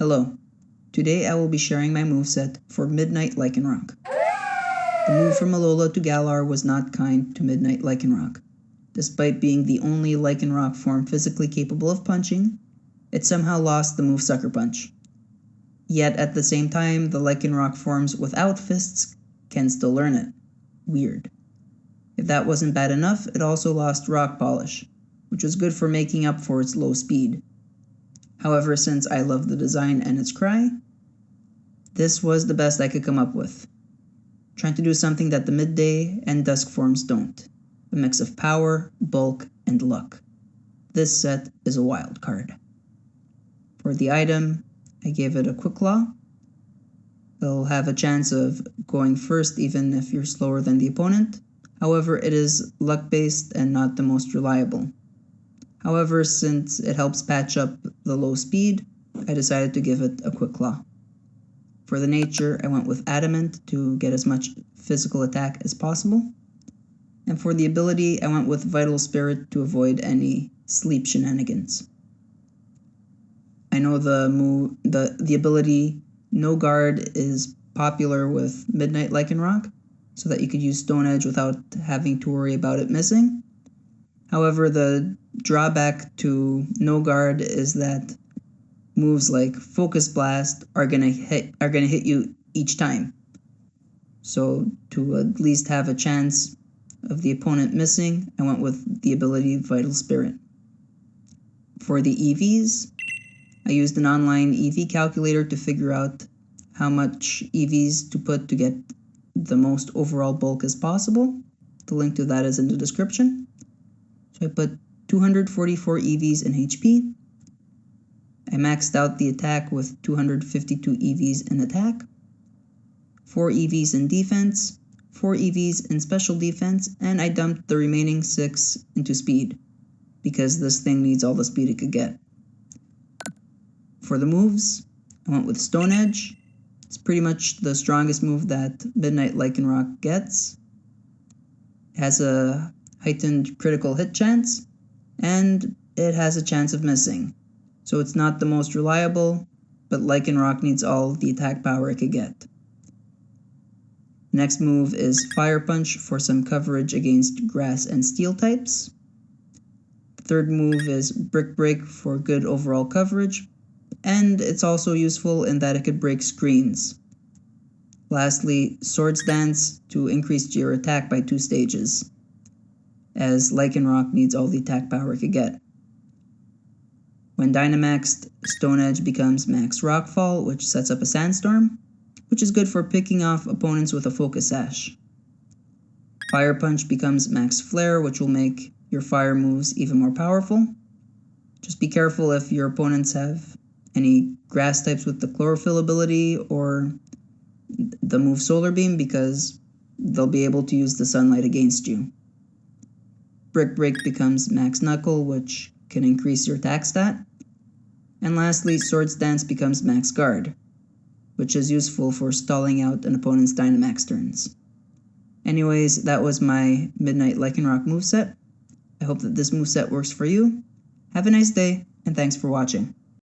Hello, today I will be sharing my moveset for Midnight Lycanroc. The move from Alola to Galar was not kind to Midnight Lycanroc. Despite being the only Lycanroc form physically capable of punching, it somehow lost the move Sucker Punch. Yet at the same time, the Lycanroc forms without fists can still learn it. Weird. If that wasn't bad enough, it also lost Rock Polish, which was good for making up for its low speed. However, since I love the design and its cry, this was the best I could come up with. Trying to do something that the midday and dusk forms don't. A mix of power, bulk, and luck. This set is a wild card. For the item, I gave it a Quick Claw. It'll have a chance of going first even if you're slower than the opponent. However, it is luck-based and not the most reliable. However, since it helps patch up the low speed, I decided to give it a Quick Claw. For the nature, I went with Adamant to get as much physical attack as possible. And for the ability, I went with Vital Spirit to avoid any sleep shenanigans. I know the ability No Guard is popular with Midnight Lycanroc, so that you could use Stone Edge without having to worry about it missing. However, the drawback to No Guard is that moves like Focus Blast are gonna hit you each time. So to at least have a chance of the opponent missing, I went with the ability Vital Spirit. For the EVs, I used an online EV calculator to figure out how much EVs to put to get the most overall bulk as possible. The link to that is in the description. So I put 244 EVs in HP. I maxed out the attack with 252 EVs in attack, 4 EVs in defense, 4 EVs in special defense, and I dumped the remaining 6 into speed, because this thing needs all the speed it could get. For the moves, I went with Stone Edge. It's pretty much the strongest move that Midnight Lycanroc gets. It has a heightened critical hit chance, and it has a chance of missing. So it's not the most reliable, but Lycanroc needs all the attack power it could get. Next move is Fire Punch for some coverage against Grass and Steel types. The third move is Brick Break for good overall coverage, and it's also useful in that it could break screens. Lastly, Swords Dance to increase your attack by 2 stages, as Lycanroc needs all the attack power it could get. When Dynamaxed, Stone Edge becomes Max Rockfall, which sets up a Sandstorm, which is good for picking off opponents with a Focus Sash. Fire Punch becomes Max Flare, which will make your fire moves even more powerful. Just be careful if your opponents have any grass types with the Chlorophyll ability or the move Solar Beam, because they'll be able to use the sunlight against you. Brick Break becomes Max Knuckle, which can increase your attack stat. And lastly, Swords Dance becomes Max Guard, which is useful for stalling out an opponent's Dynamax turns. Anyways, that was my Midnight Lycanroc moveset. I hope that this moveset works for you. Have a nice day, and thanks for watching.